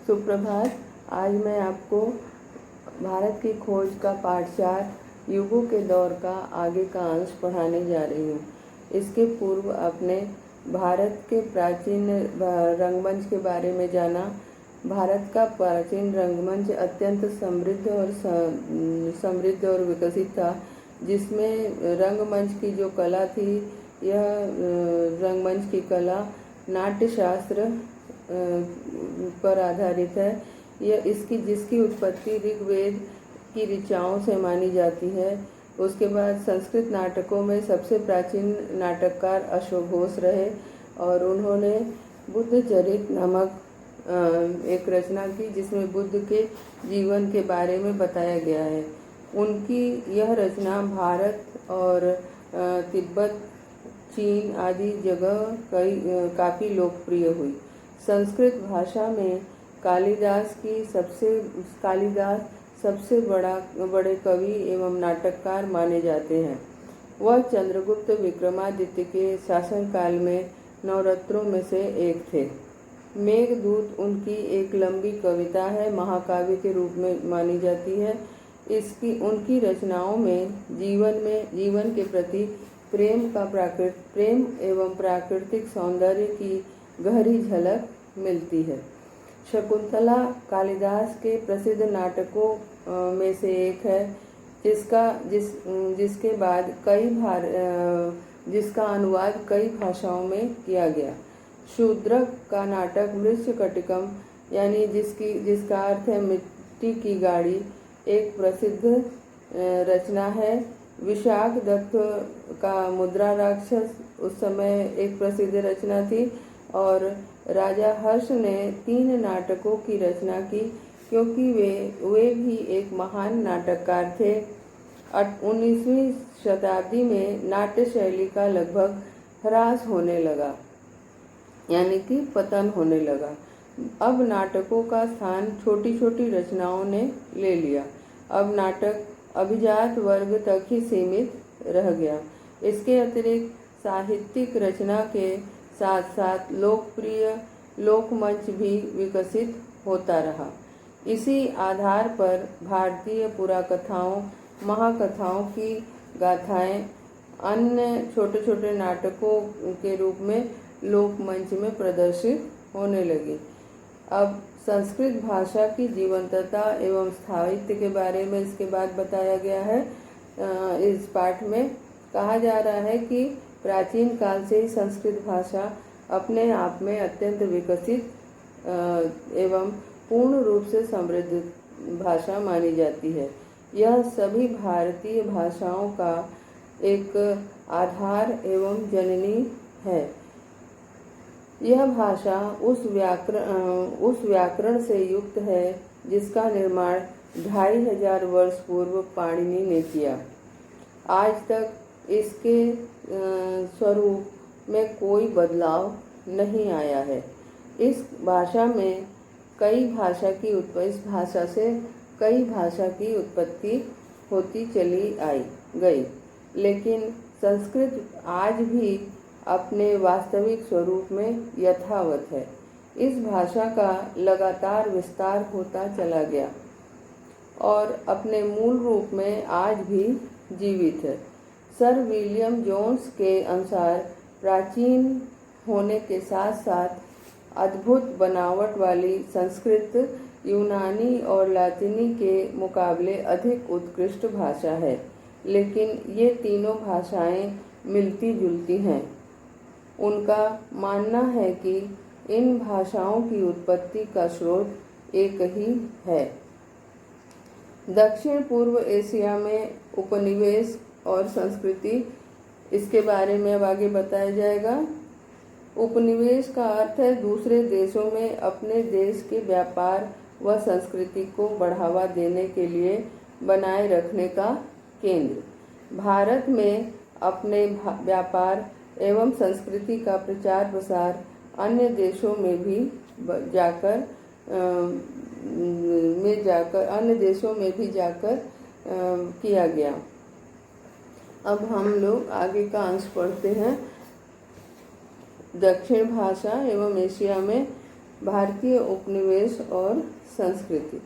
सुप्रभात। आज मैं आपको भारत की खोज का पाठ 4 युगों के दौर का आगे का अंश पढ़ाने जा रही हूँ। इसके पूर्व आपने भारत के प्राचीन रंगमंच के बारे में जाना। भारत का प्राचीन रंगमंच अत्यंत समृद्ध और विकसित था, जिसमें रंगमंच की जो कला थी, यह रंगमंच की कला नाट्यशास्त्र पर आधारित है। यह जिसकी उत्पत्ति ऋग्वेद की ऋचाओं से मानी जाती है। उसके बाद संस्कृत नाटकों में सबसे प्राचीन नाटककार अश्वघोष रहे और उन्होंने बुद्ध चरित नामक एक रचना की, जिसमें बुद्ध के जीवन के बारे में बताया गया है। उनकी यह रचना भारत और तिब्बत, चीन आदि जगह काफ़ी लोकप्रिय हुई। संस्कृत भाषा में कालिदास सबसे बड़े कवि एवं नाटककार माने जाते हैं। वह चंद्रगुप्त विक्रमादित्य के शासनकाल में नवरत्नों में से एक थे। मेघदूत उनकी एक लंबी कविता है, महाकाव्य के रूप में मानी जाती है। उनकी रचनाओं में जीवन के प्रति प्रेम एवं प्राकृतिक सौंदर्य की गहरी झलक मिलती है। शकुंतला कालिदास के प्रसिद्ध नाटकों में से एक है, जिसका अनुवाद कई भाषाओं में किया गया। शूद्रक का नाटक मृच्छकटिकम, यानी जिसका अर्थ है मिट्टी की गाड़ी, एक प्रसिद्ध रचना है। विशाख दत्त का मुद्रा राक्षस उस समय एक प्रसिद्ध रचना थी और राजा हर्ष ने 3 नाटकों की रचना की, क्योंकि वे भी एक महान नाटककार थे। 19वीं शताब्दी में नाट्य शैली का लगभग ह्रास होने लगा, यानी कि पतन होने लगा। अब नाटकों का स्थान छोटी छोटी रचनाओं ने ले लिया। अब नाटक अभिजात वर्ग तक ही सीमित रह गया। इसके अतिरिक्त साहित्यिक रचना के साथ साथ लोकप्रिय लोकमंच भी विकसित होता रहा। इसी आधार पर भारतीय पुराकथाओं, महाकथाओं की गाथाएं अन्य छोटे छोटे नाटकों के रूप में लोकमंच में प्रदर्शित होने लगी। अब संस्कृत भाषा की जीवंतता एवं स्थायित्व के बारे में इसके बाद बताया गया है। इस पाठ में कहा जा रहा है कि प्राचीन काल से ही संस्कृत भाषा अपने आप में अत्यंत विकसित एवं पूर्ण रूप से समृद्ध भाषा मानी जाती है। यह सभी भारतीय भाषाओं का एक आधार एवं जननी है। यह भाषा उस व्याकरण से युक्त है जिसका निर्माण 2500 वर्ष पूर्व पाणिनि ने किया। आज तक इसके स्वरूप में कोई बदलाव नहीं आया है। इस भाषा से कई भाषा की उत्पत्ति होती चली गई, लेकिन संस्कृत आज भी अपने वास्तविक स्वरूप में यथावत है। इस भाषा का लगातार विस्तार होता चला गया और अपने मूल रूप में आज भी जीवित है। सर विलियम जोन्स के अनुसार प्राचीन होने के साथ साथ अद्भुत बनावट वाली संस्कृत यूनानी और लातिनी के मुकाबले अधिक उत्कृष्ट भाषा है, लेकिन ये तीनों भाषाएं मिलती जुलती हैं। उनका मानना है कि इन भाषाओं की उत्पत्ति का स्रोत एक ही है। दक्षिण पूर्व एशिया में उपनिवेश और संस्कृति, इसके बारे में अब आगे बताया जाएगा। उपनिवेश का अर्थ है दूसरे देशों में अपने देश के व्यापार व संस्कृति को बढ़ावा देने के लिए बनाए रखने का केंद्र। भारत में अपने व्यापार एवं संस्कृति का प्रचार प्रसार अन्य देशों में भी जाकर किया गया। अब हम लोग आगे का अंश पढ़ते हैं। दक्षिण भाषा एवं एशिया में भारतीय उपनिवेश और संस्कृति।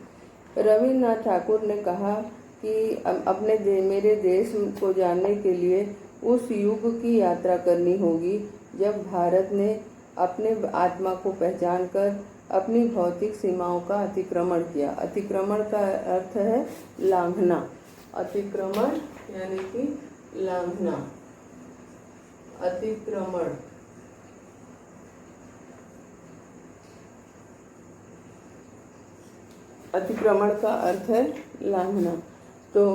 रविन्द्रनाथ ठाकुर ने कहा कि मेरे देश को जानने के लिए उस युग की यात्रा करनी होगी जब भारत ने अपने आत्मा को पहचान कर अपनी भौतिक सीमाओं का अतिक्रमण किया। अतिक्रमण का अर्थ है लांघना। अतिक्रमण यानी कि लांघना। अतिक्रमण अतिक्रमण का अर्थ है लांघना। तो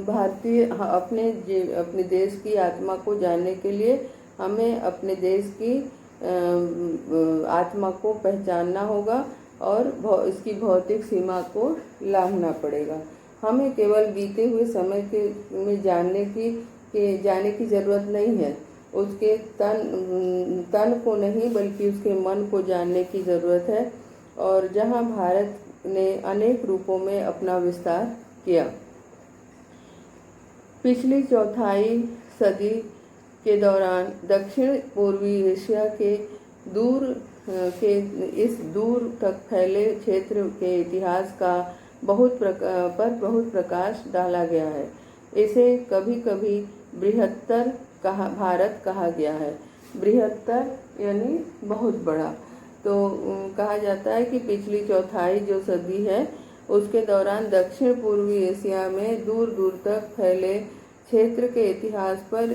भारतीय अपने देश की आत्मा को जानने के लिए हमें अपने देश की आत्मा को पहचानना होगा और इसकी भौतिक सीमा को लांघना पड़ेगा। हमें केवल बीते हुए समय में जाने की जरूरत नहीं है, उसके तन को नहीं बल्कि उसके मन को जानने की जरूरत है। और जहां भारत ने अनेक रूपों में अपना विस्तार किया। पिछली चौथाई सदी के दौरान दक्षिण पूर्वी एशिया के इस दूर तक फैले क्षेत्र के इतिहास का बहुत प्रकाश डाला गया है। इसे कभी कभी बृहत्तर भारत कहा गया है। बृहत्तर यानी बहुत बड़ा। तो कहा जाता है कि पिछली चौथाई जो सदी है उसके दौरान दक्षिण पूर्वी एशिया में दूर दूर तक फैले क्षेत्र के इतिहास पर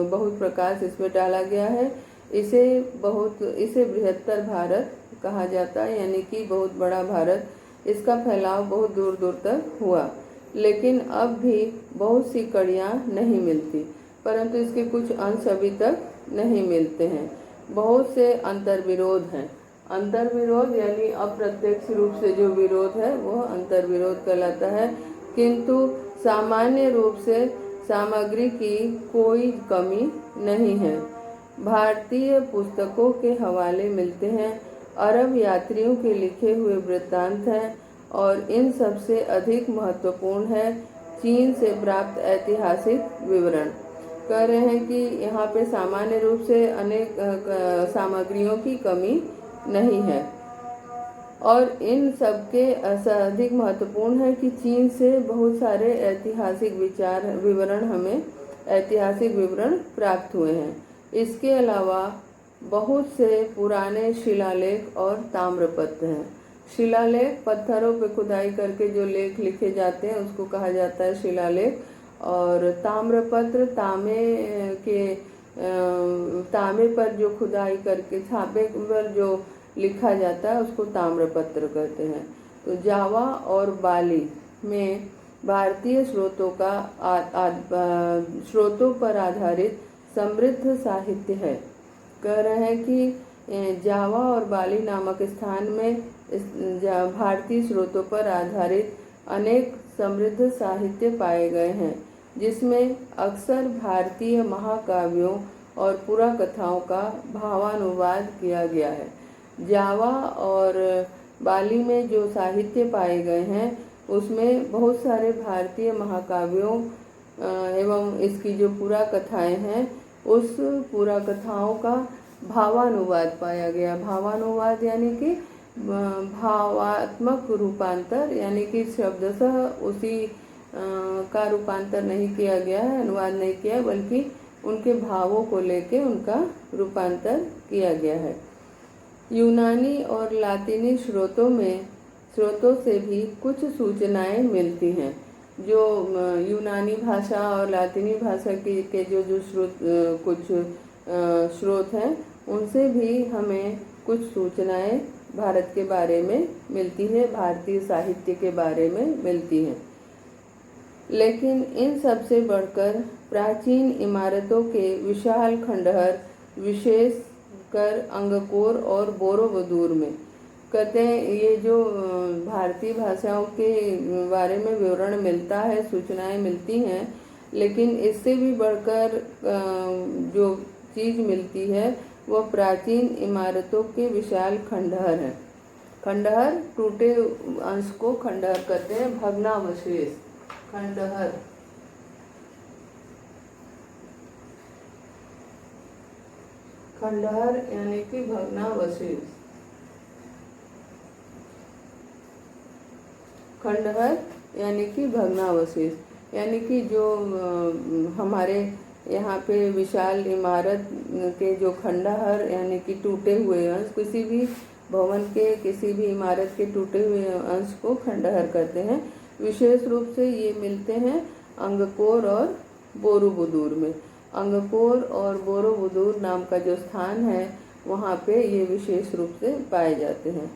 बहुत प्रकाश इसमें डाला गया है। इसे बृहत्तर भारत कहा जाता है, यानी कि बहुत बड़ा भारत। इसका फैलाव बहुत दूर दूर तक हुआ, लेकिन अब भी बहुत सी कड़ियाँ नहीं मिलती, परंतु इसके कुछ अंश अभी तक नहीं मिलते हैं। बहुत से अंतर्विरोध हैं। अंतर्विरोध यानी अप्रत्यक्ष रूप से जो विरोध है वह अंतर्विरोध कहलाता है, किंतु सामान्य रूप से सामग्री की कोई कमी नहीं है। भारतीय पुस्तकों के हवाले मिलते हैं, अरब यात्रियों के लिखे हुए वृत्तांत हैं और इन सबसे अधिक महत्वपूर्ण है चीन से प्राप्त ऐतिहासिक विवरण। कह रहे हैं कि यहाँ पे सामान्य रूप से अनेक सामग्रियों की कमी नहीं है और इन सबके अधिक महत्वपूर्ण है कि चीन से बहुत सारे ऐतिहासिक विवरण प्राप्त हुए हैं। इसके अलावा बहुत से पुराने शिलालेख और ताम्रपत्र हैं। शिलालेख पत्थरों पे खुदाई करके जो लेख लिखे जाते हैं उसको कहा जाता है शिलालेख, और ताम्रपत्र तांबे पर जो खुदाई करके छापे पर जो लिखा जाता है उसको ताम्रपत्र कहते हैं। तो जावा और बाली में भारतीय स्रोतों पर आधारित समृद्ध साहित्य है। कह रहे हैं कि जावा और बाली नामक स्थान में भारतीय स्रोतों पर आधारित अनेक समृद्ध साहित्य पाए गए हैं, जिसमें अक्सर भारतीय महाकाव्यों और पुराकथाओं का भावानुवाद किया गया है। जावा और बाली में जो साहित्य पाए गए हैं उसमें बहुत सारे भारतीय महाकाव्यों एवं इसकी जो पुराकथाएं हैं उस पुराकथाओं का भावानुवाद पाया गया। भावानुवाद यानी कि भावात्मक रूपांतर, यानी कि शब्दशः उसी का रूपांतर नहीं किया गया है, अनुवाद नहीं किया, बल्कि उनके भावों को लेके उनका रूपांतर किया गया है। यूनानी और लातीनी स्रोतों से भी कुछ सूचनाएं मिलती हैं। जो यूनानी भाषा और लातीनी भाषा के जो कुछ स्रोत हैं उनसे भी हमें कुछ सूचनाएं भारत के बारे में मिलती है, भारतीय साहित्य के बारे में मिलती हैं। लेकिन इन सब से बढ़कर प्राचीन इमारतों के विशाल खंडहर, विशेषकर अंगकोर और बोरोबुदूर में, कहते हैं ये जो भारतीय भाषाओं के बारे में विवरण मिलता है, सूचनाएं मिलती हैं, लेकिन इससे भी बढ़कर जो चीज़ मिलती है वो प्राचीन इमारतों के विशाल खंडहर हैं। खंडहर टूटे अंश को खंडहर कहते हैं, भग्नावशेष खंडहर। खंडहर यानी कि भग्नावशेष। खंडहर यानी कि भग्नावशेष, यानी कि जो हमारे यहाँ पे विशाल इमारत के जो खंडहर यानी कि टूटे हुए अंश, किसी भी भवन के किसी भी इमारत के टूटे हुए अंश को खंडहर कहते हैं। विशेष रूप से ये मिलते हैं अंगकोर और बोरोबुदूर में। अंगकोर और बोरोबुदूर नाम का जो स्थान है वहाँ पे ये विशेष रूप से पाए जाते हैं।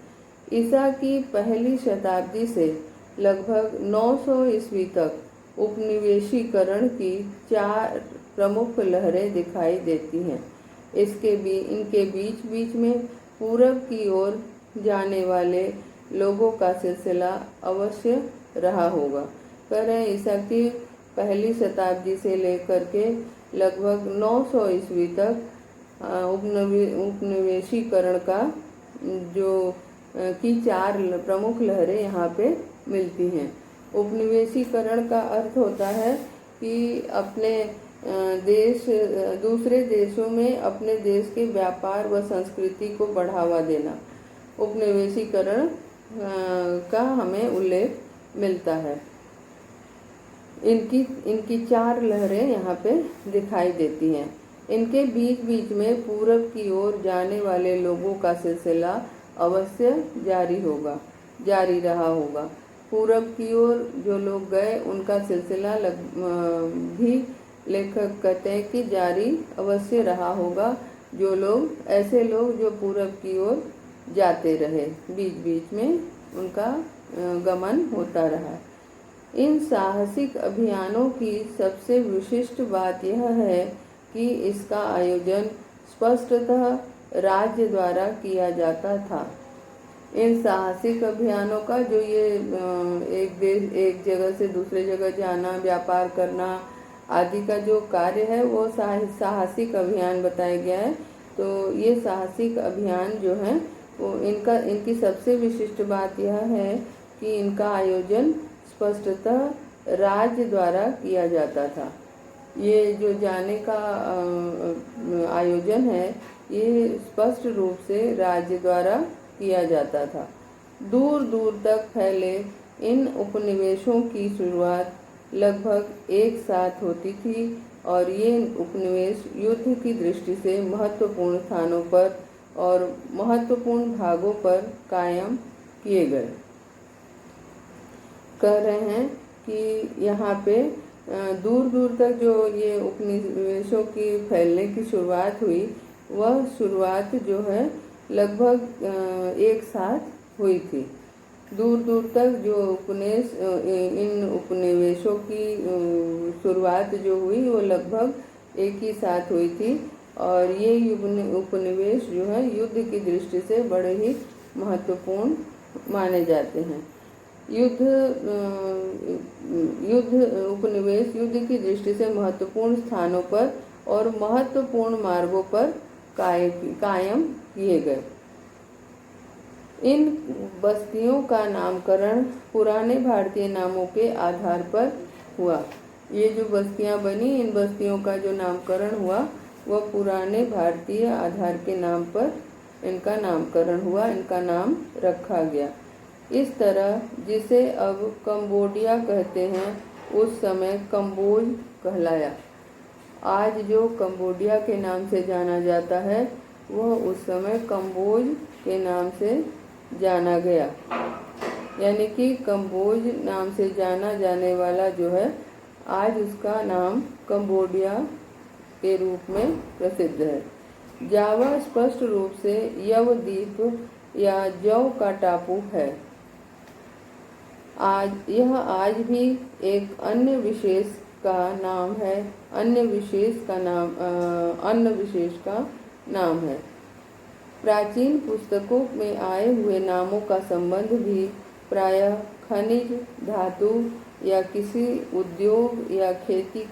ईसा की पहली शताब्दी से लगभग 900 ईस्वी तक उपनिवेशीकरण की 4 प्रमुख लहरें दिखाई देती हैं। इनके बीच बीच में पूरब की ओर जाने वाले लोगों का सिलसिला अवश्य रहा होगा। कह रहे हैं ईसा की पहली शताब्दी से लेकर के लगभग 900 ईस्वी तक उपनिवेशीकरण का जो की 4 प्रमुख लहरें यहाँ पे मिलती हैं। उपनिवेशीकरण का अर्थ होता है कि अपने देश दूसरे देशों में अपने देश के व्यापार व संस्कृति को बढ़ावा देना, उपनिवेशीकरण का हमें उल्लेख मिलता है। इनकी 4 लहरें यहाँ पे दिखाई देती हैं। इनके बीच बीच में पूरब की ओर जाने वाले लोगों का सिलसिला अवश्य जारी रहा होगा। पूरब की ओर जो लोग गए उनका सिलसिला भी लेखक कहते हैं कि जारी अवश्य रहा होगा। ऐसे लोग जो पूरब की ओर जाते रहे, बीच बीच में उनका गमन होता रहा। इन साहसिक अभियानों की सबसे विशिष्ट बात यह है कि इसका आयोजन स्पष्टतः राज्य द्वारा किया जाता था। इन साहसिक अभियानों का जो ये एक जगह से दूसरे जगह जाना, व्यापार करना आदि का जो कार्य है वो साहसिक अभियान बताया गया है। तो ये साहसिक अभियान जो है वो इनकी सबसे विशिष्ट बात यह है कि इनका आयोजन स्पष्टतः राज्य द्वारा किया जाता था। ये जो जाने का आयोजन है ये स्पष्ट रूप से राज्य द्वारा किया जाता था। दूर दूर तक फैले इन उपनिवेशों की शुरुआत लगभग एक साथ होती थी और ये उपनिवेश युद्ध की दृष्टि से महत्वपूर्ण स्थानों पर और महत्वपूर्ण भागों पर कायम किए गए। कह रहे हैं कि यहाँ पे दूर दूर तक जो ये उपनिवेशों की फैलने की शुरुआत हुई वह शुरुआत जो है लगभग एक साथ हुई थी। दूर दूर तक जो इन उपनिवेशों की शुरुआत जो हुई वो लगभग एक ही साथ हुई थी और ये उपनिवेश जो है युद्ध की दृष्टि से बड़े ही महत्वपूर्ण माने जाते हैं। उपनिवेश युद्ध की दृष्टि से महत्वपूर्ण स्थानों पर और महत्वपूर्ण मार्गों पर कायम किए गए। इन बस्तियों का नामकरण पुराने भारतीय नामों के आधार पर हुआ। ये जो बस्तियां बनी इन बस्तियों का जो नामकरण हुआ वह पुराने भारतीय आधार के नाम पर इनका नामकरण हुआ, इनका नाम रखा गया। इस तरह जिसे अब कंबोडिया कहते हैं उस समय कंबोज कहलाया। आज जो कंबोडिया के नाम से जाना जाता है वह उस समय कंबोज के नाम से जाना गया, यानी कि कंबोज नाम से जाना जाने वाला जो है आज उसका नाम कंबोडिया के रूप में प्रसिद्ध है। जावा स्पष्ट रूप से यव द्वीप या जौ का टापू है। आज भी एक अन्य विशेष का नाम है। प्राचीन पुस्तकों में आए हुए नामों का संबंध भी प्रायः खनिज, धातु या किसी उद्योग या खेती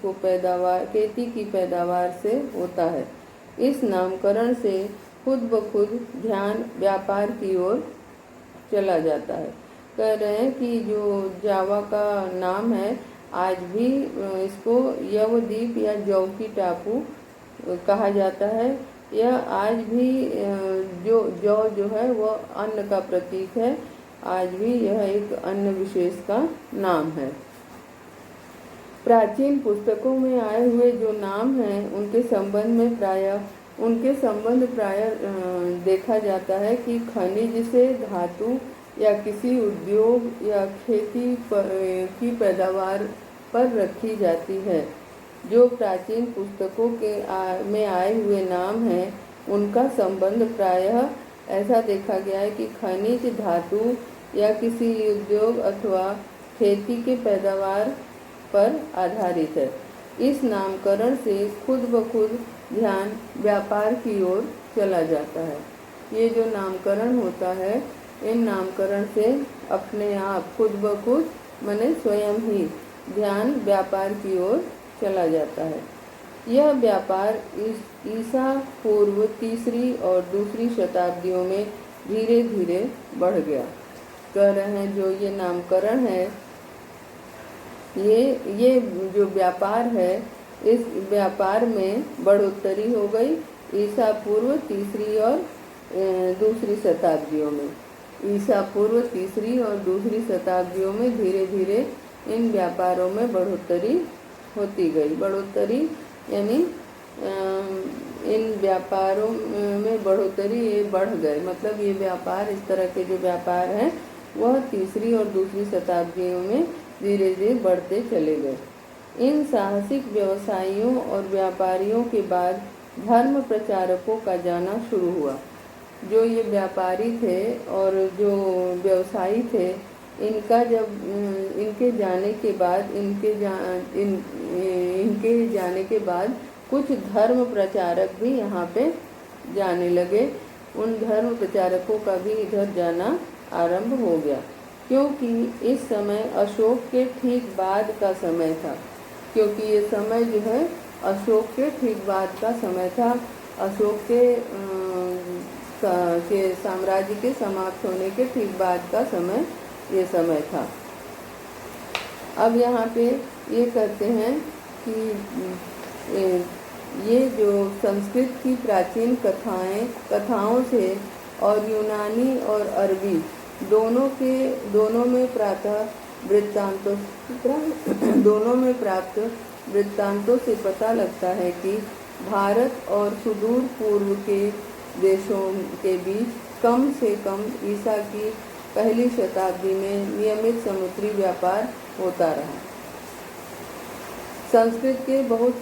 की पैदावार से होता है। इस नामकरण से खुद ब खुद ध्यान व्यापार की ओर चला जाता है। कह रहे हैं कि जो जावा का नाम है आज भी इसको यवद्वीप या जौ की टापू कहा जाता है। यह आज भी जो है वह अन्न का प्रतीक है। आज भी यह एक अन्य विशेष का नाम है। प्राचीन पुस्तकों में आए हुए जो नाम हैं उनके संबंध प्रायः देखा जाता है कि खनिज से धातु या किसी उद्योग या खेती की पैदावार पर रखी जाती है। जो प्राचीन पुस्तकों में आए हुए नाम हैं उनका संबंध प्रायः ऐसा देखा गया है कि खनिज धातु या किसी उद्योग अथवा खेती के पैदावार पर आधारित है। इस नामकरण से खुद ब खुद ध्यान व्यापार की ओर चला जाता है। ये जो नामकरण होता है, इन नामकरण से अपने आप खुद ब खुद माने स्वयं ही ध्यान व्यापार की ओर चला जाता है। यह व्यापार ईसा पूर्व तीसरी और दूसरी शताब्दियों में धीरे धीरे बढ़ गया। कह रहे हैं जो ये नामकरण है, ये जो व्यापार है, इस व्यापार में बढ़ोतरी हो गई ईसा पूर्व तीसरी और दूसरी शताब्दियों में। ईसा पूर्व तीसरी और दूसरी शताब्दियों में धीरे धीरे इन व्यापारों में बढ़ोतरी होती गई। बढ़ोतरी यानी इन व्यापारों में बढ़ोतरी, ये बढ़ गए, मतलब ये व्यापार, इस तरह के जो व्यापार हैं वह तीसरी और दूसरी शताब्दियों में धीरे धीरे बढ़ते चले गए। इन साहसिक व्यवसायियों और व्यापारियों के बाद धर्म प्रचारकों का जाना शुरू हुआ। जो ये व्यापारी थे और जो व्यवसायी थे, इनके जाने के बाद कुछ धर्म प्रचारक भी यहाँ पे जाने लगे। उन धर्म प्रचारकों का भी इधर जाना आरंभ हो गया, क्योंकि इस समय अशोक के ठीक बाद का समय था। क्योंकि ये समय जो है अशोक के ठीक बाद का समय था। अशोक के साम्राज्य के समाप्त होने के ठीक बाद का समय ये समय था। अब यहाँ पे ये कहते हैं कि ये जो संस्कृत की प्राचीन कथाओं से और यूनानी और अरबी दोनों में प्राप्त वृत्तांतों से पता लगता है कि भारत और सुदूर पूर्व के देशों के बीच कम से कम ईसा की पहली शताब्दी में नियमित समुद्री व्यापार होता रहा। संस्कृत के बहुत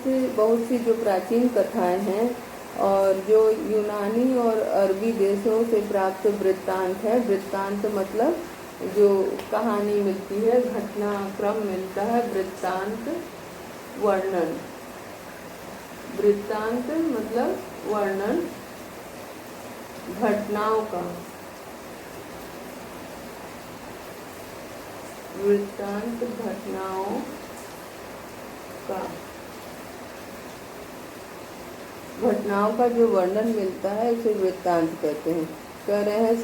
सी जो प्राचीन कथाएं हैं और जो यूनानी और अरबी देशों से प्राप्त वृत्तांत है, वृत्तांत मतलब जो कहानी मिलती है, घटनाक्रम मिलता है, वृत्तांत वर्णन। वृत्तांत मतलब वर्णन घटनाओं का, वृत्तांत घटनाओं का जो वर्णन मिलता है उसे वृत्तांत कहते हैं। कह रहे हैं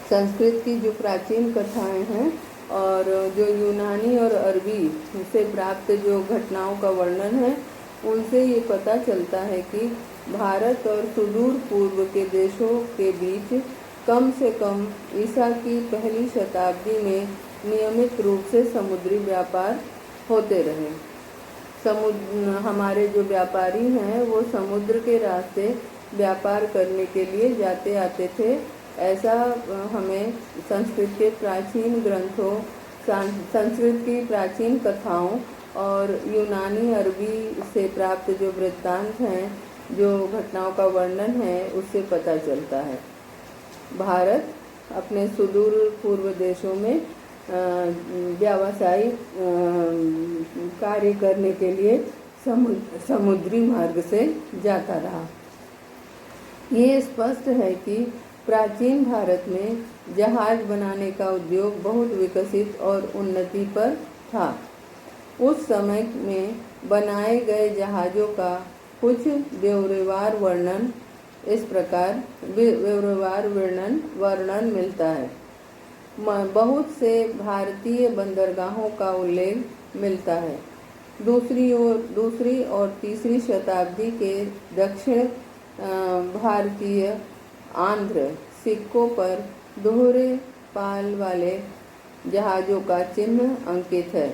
संस्कृत की जो प्राचीन कथाएं हैं और जो यूनानी और अरबी से प्राप्त जो घटनाओं का वर्णन है, उनसे ये पता चलता है कि भारत और सुदूर पूर्व के देशों के बीच कम से कम ईसा की पहली शताब्दी में नियमित रूप से समुद्री व्यापार होते रहे। हमारे जो व्यापारी हैं वो समुद्र के रास्ते व्यापार करने के लिए जाते आते थे। ऐसा हमें संस्कृत के प्राचीन ग्रंथों, संस्कृत की प्राचीन कथाओं और यूनानी अरबी से प्राप्त जो वृत्तांत हैं, जो घटनाओं का वर्णन है, उससे पता चलता है। भारत अपने सुदूर पूर्व देशों में व्यावसायिक कार्य करने के लिए समुद्री मार्ग से जाता रहा। ये स्पष्ट है कि प्राचीन भारत में जहाज बनाने का उद्योग बहुत विकसित और उन्नति पर था। उस समय में बनाए गए जहाज़ों का कुछ ब्यौरेवार वर्णन इस प्रकार वर्णन मिलता है। बहुत से भारतीय बंदरगाहों का उल्लेख मिलता है। दूसरी और तीसरी शताब्दी के दक्षिण भारतीय आंध्र सिक्कों पर दोहरे पाल वाले जहाज़ों का चिन्ह अंकित है।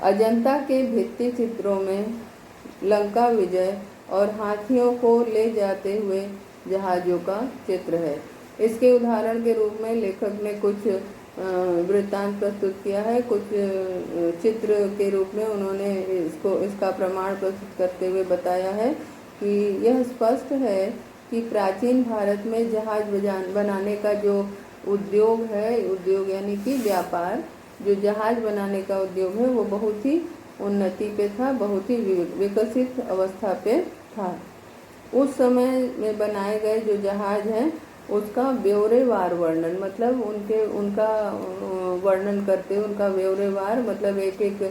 अजंता के भित्ति चित्रों में लंका विजय और हाथियों को ले जाते हुए जहाज़ों का चित्र है। इसके उदाहरण के रूप में लेखक ने कुछ वृत्तांत प्रस्तुत किया है। कुछ चित्र के रूप में उन्होंने इसका प्रमाण प्रस्तुत करते हुए बताया है कि यह स्पष्ट है कि प्राचीन भारत में जहाज बनाने का जो उद्योग है, उद्योग यानी कि व्यापार, जो जहाज बनाने का उद्योग है वो बहुत ही उन्नति पे था, बहुत ही विकसित अवस्था पे था। उस समय में बनाए गए जो जहाज हैं उसका ब्यौरेवार वर्णन, मतलब उनका वर्णन करते हुए उनका ब्यौरेवार मतलब एक एक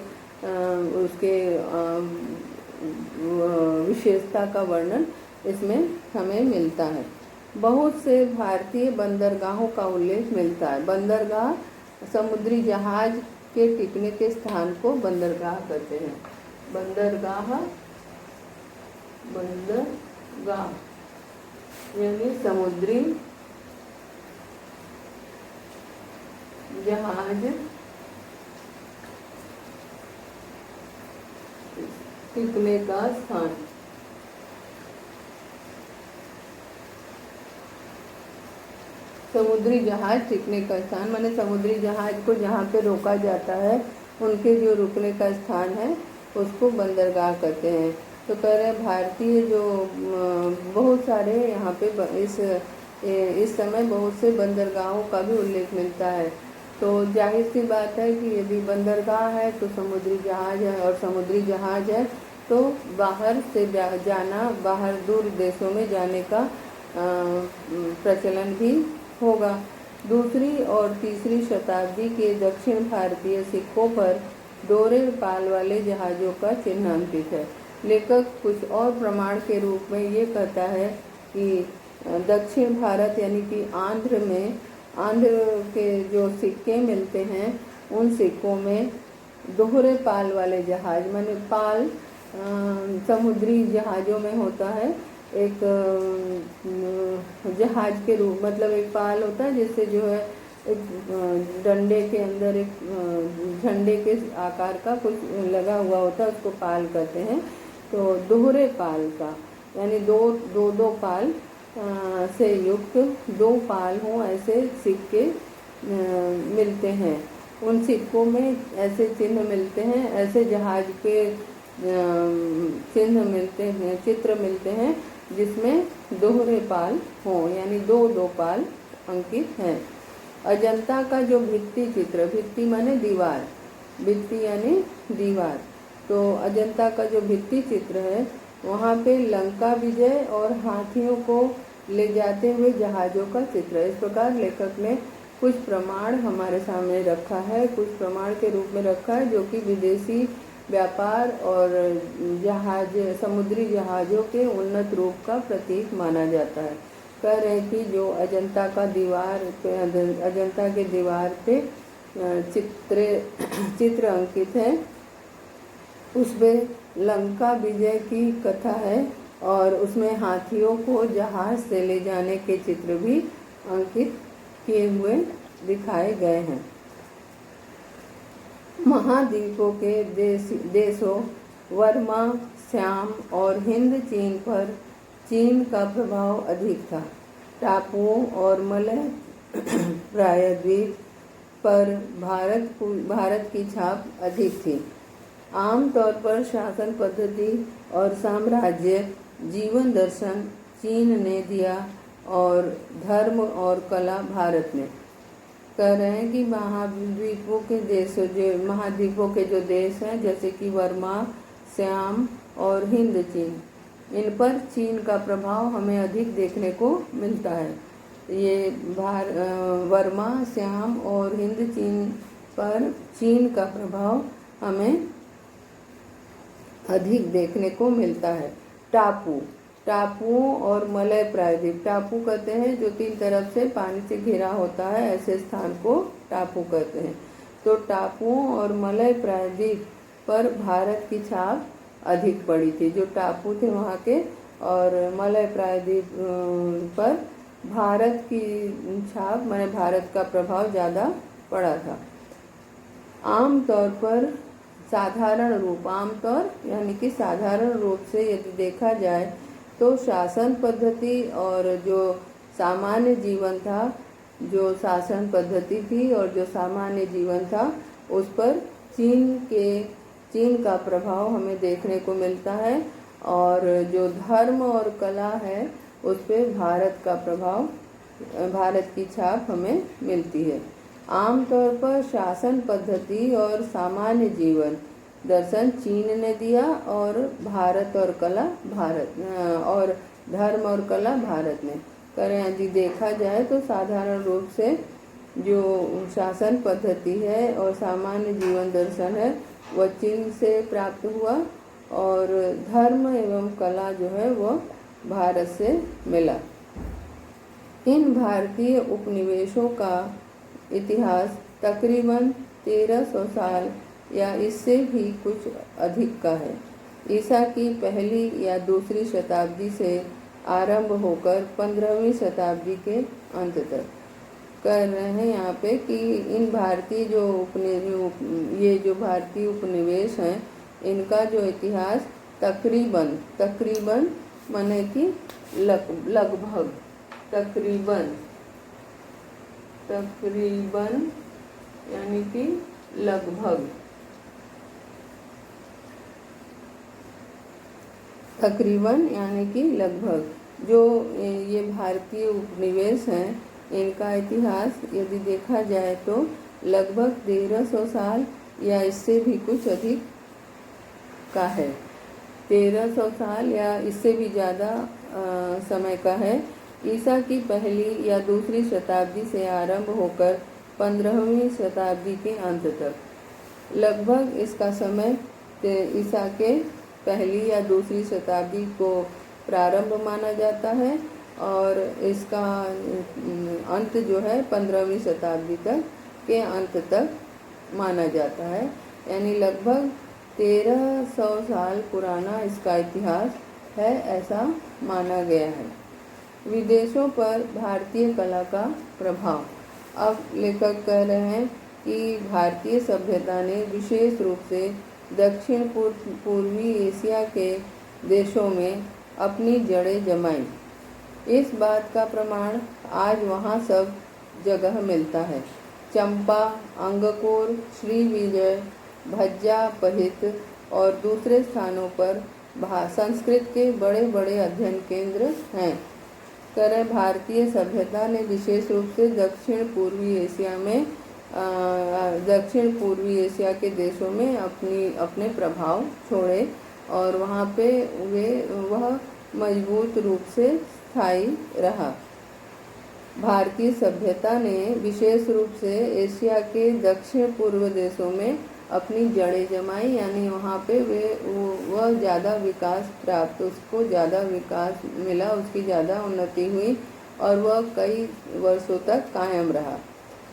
उसके विशेषता का वर्णन इसमें हमें मिलता है। बहुत से भारतीय बंदरगाहों का उल्लेख मिलता है। बंदरगाह समुद्री जहाज के टिकने के स्थान को बंदरगाह कहते हैं। बंदरगाह यानी समुद्री जहाज टिकने का स्थान। समुद्री जहाज टिकने का स्थान माने समुद्री जहाज को जहाँ पे रोका जाता है उनके जो रुकने का स्थान है उसको बंदरगाह कहते हैं। तो कह रहे भारतीय जो बहुत सारे यहाँ पे इस समय बहुत से बंदरगाहों का भी उल्लेख मिलता है। तो जाहिर सी बात है कि यदि बंदरगाह है तो समुद्री जहाज है, और समुद्री जहाज है तो बाहर से जाना, बाहर दूर देशों में जाने का प्रचलन भी होगा। दूसरी और तीसरी शताब्दी के दक्षिण भारतीय सिक्कों पर दोहरे पाल वाले जहाज़ों का चिन्ह अंकित है। लेखक कुछ और प्रमाण के रूप में ये कहता है कि दक्षिण भारत यानी कि आंध्र के जो सिक्के मिलते हैं उन सिक्कों में दोहरे पाल वाले जहाज माने पाल समुद्री जहाज़ों में होता है। एक जहाज के रूप मतलब एक पाल होता है जिससे जो है एक डंडे के अंदर एक झंडे के आकार का कुछ लगा हुआ होता है, उसको पाल कहते हैं। तो दोहरे पाल का यानी दो पाल से युक्त दो पाल हों ऐसे सिक्के मिलते हैं। उन सिक्कों में ऐसे चिन्ह मिलते हैं, ऐसे जहाज के चिन्ह मिलते हैं, चित्र मिलते हैं जिसमें दोहरे पाल हों यानी दो पाल अंकित हैं। अजंता का जो भित्ति चित्र, भित्ति माने दीवार, भित्ति यानी दीवार, तो अजंता का जो भित्ति चित्र है वहाँ पे लंका विजय और हाथियों को ले जाते हुए जहाज़ों का चित्र है। इस प्रकार लेखक ने कुछ प्रमाण हमारे सामने रखा है, कुछ प्रमाण के रूप में रखा है जो कि विदेशी व्यापार और समुद्री जहाज़ों के उन्नत रूप का प्रतीक माना जाता है। कह रहे कि जो अजंता के दीवार पे चित्र अंकित है उसमें लंका विजय की कथा है और उसमें हाथियों को जहाज से ले जाने के चित्र भी अंकित किए हुए दिखाए गए हैं। महाद्वीपों के देशों वर्मा, श्याम और हिंद चीन पर चीन का प्रभाव अधिक था। टापुओं और मलय प्रायद्वीप पर भारत की छाप अधिक थी। आमतौर पर शासन पद्धति और साम्राज्य जीवन दर्शन चीन ने दिया और धर्म और कला भारत ने। कह रहे हैं कि महाद्वीपों के जो देश हैं जैसे कि वर्मा, श्याम और हिंद चीन, इन पर चीन का प्रभाव हमें अधिक देखने को मिलता है। ये वर्मा, श्याम और हिंद चीन पर चीन का प्रभाव हमें अधिक देखने को मिलता है। टापुओं और मलय प्रायद्वीप, टापू कहते हैं जो तीन तरफ से पानी से घिरा होता है, ऐसे स्थान को टापू कहते हैं। तो टापुओं और मलय प्रायद्वीप पर भारत की छाप अधिक पड़ी थी। जो टापू थे वहाँ के और मलय प्रायद्वीप पर भारत की छाप माने भारत का प्रभाव ज़्यादा पड़ा था। आमतौर पर साधारण रूप, आमतौर यानी कि साधारण रूप से यदि देखा जाए तो शासन पद्धति और जो सामान्य जीवन था, जो शासन पद्धति थी और जो सामान्य जीवन था, उस पर चीन का प्रभाव हमें देखने को मिलता है, और जो धर्म और कला है उस पर भारत का प्रभाव, भारत की छाप हमें मिलती है। आमतौर पर शासन पद्धति और सामान्य जीवन दर्शन चीन ने दिया, और भारत और कला भारत, और धर्म और कला भारत ने। करें यदि देखा जाए तो साधारण रूप से जो शासन पद्धति है और सामान्य जीवन दर्शन है वह चीन से प्राप्त हुआ, और धर्म एवं कला जो है वह भारत से मिला। इन भारतीय उपनिवेशों का इतिहास तकरीबन 1300 साल या इससे भी कुछ अधिक का है। ईसा की पहली या दूसरी शताब्दी से आरंभ होकर 15वीं शताब्दी के अंत तक। कर रहे हैं यहाँ पे कि इन भारतीय ये जो भारतीय उपनिवेश हैं, इनका जो इतिहास तकरीबन माने कि लगभग, तकरीबन यानी कि लगभग, तकरीबन यानी कि लगभग जो ये भारतीय उपनिवेश हैं, इनका इतिहास यदि देखा जाए तो लगभग 1300 साल या इससे भी कुछ अधिक का है। 1300 साल या इससे भी ज़्यादा समय का है। ईसा की पहली या दूसरी शताब्दी से आरंभ होकर 15वीं शताब्दी के अंत तक। लगभग इसका समय ईसा के पहली या दूसरी शताब्दी को प्रारंभ माना जाता है, और इसका अंत जो है 15वीं शताब्दी तक के अंत तक माना जाता है। यानी लगभग 1300 साल पुराना इसका इतिहास है, ऐसा माना गया है। विदेशों पर भारतीय कला का प्रभाव। अब लेखक कह रहे हैं कि भारतीय सभ्यता ने विशेष रूप से दक्षिण पूर्वी एशिया के देशों में अपनी जड़ें जमाई। इस बात का प्रमाण आज वहाँ सब जगह मिलता है। चंपा, अंगकोर, श्रीविजय, भज्जा, पहित और दूसरे स्थानों पर संस्कृत के बड़े बड़े अध्ययन केंद्र हैं। करें भारतीय सभ्यता ने विशेष रूप से दक्षिण पूर्वी एशिया के देशों में अपने प्रभाव छोड़े, और वहाँ पे वह मजबूत रूप से स्थायी रहा। भारतीय सभ्यता ने विशेष रूप से एशिया के दक्षिण पूर्व देशों में अपनी जड़ें जमाई, यानी वहाँ पे वह ज़्यादा विकास प्राप्त, उसको ज़्यादा विकास मिला, उसकी ज़्यादा उन्नति हुई, और वह कई वर्षों तक कायम रहा।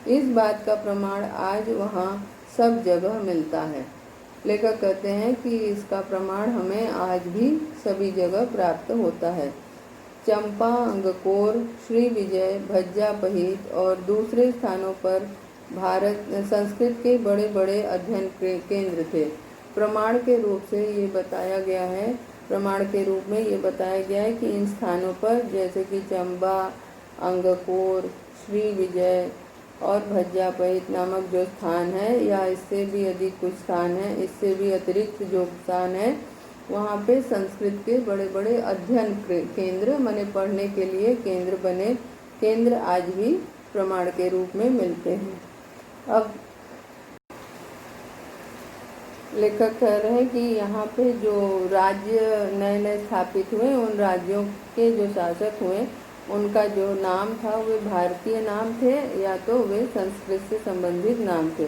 इस बात का प्रमाण आज वहाँ सब जगह मिलता है। लेखक कहते हैं कि इसका प्रमाण हमें आज भी सभी जगह प्राप्त होता है। चंपा, अंगकोर, श्रीविजय, भज्जा, पहित और दूसरे स्थानों पर संस्कृत के बड़े बड़े अध्ययन केंद्र थे। प्रमाण के रूप में ये बताया गया है कि इन स्थानों पर जैसे कि चंबा, अंगकोर, श्रीविजय और भज्जा पहित नामक जो स्थान है, या इससे भी अधिक कुछ स्थान है, इससे भी अतिरिक्त जो स्थान है, वहाँ पे संस्कृत के बड़े बड़े अध्ययन केंद्र माने पढ़ने के लिए केंद्र आज भी प्रमाण के रूप में मिलते हैं। अब लेखक कह रहे हैं कि यहाँ पे जो राज्य नए नए स्थापित हुए, उन राज्यों के जो शासक हुए उनका जो नाम था वे भारतीय नाम थे, या तो वे संस्कृत से संबंधित नाम थे।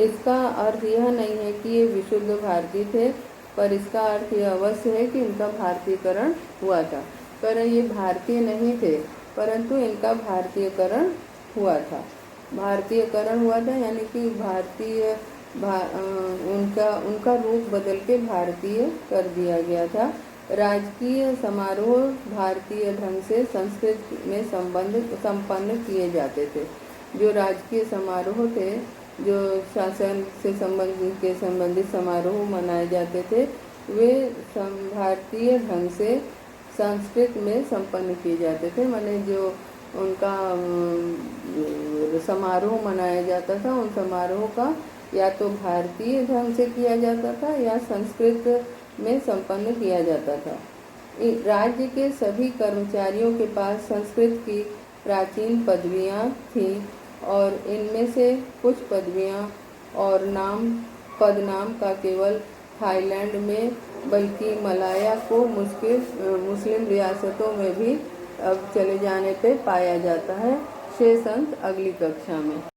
इसका अर्थ यह नहीं है कि ये विशुद्ध भारतीय थे, पर इसका अर्थ यह अवश्य है कि इनका भारतीयकरण हुआ था। पर ये भारतीय नहीं थे, परंतु इनका भारतीयकरण हुआ था। यानी कि उनका रूप बदल के भारतीय कर दिया गया था। राजकीय समारोह भारतीय ढंग से संस्कृत में संपन्न किए जाते थे। जो राजकीय समारोह थे, जो शासन से संबंधित समारोह मनाए जाते थे, वे भारतीय ढंग से संस्कृत में संपन्न किए जाते थे। माने जो उनका समारोह मनाया जाता था, उन समारोह का या तो भारतीय ढंग से किया जाता था या संस्कृत में संपन्न किया जाता था। राज्य के सभी कर्मचारियों के पास संस्कृत की प्राचीन पदवियां थीं और इनमें से कुछ पदवियां और पदनाम का केवल थाईलैंड में बल्कि मलाया को मुस्लिम रियासतों में भी अब चले जाने पे पाया जाता है। शेष अंक अगली कक्षा में।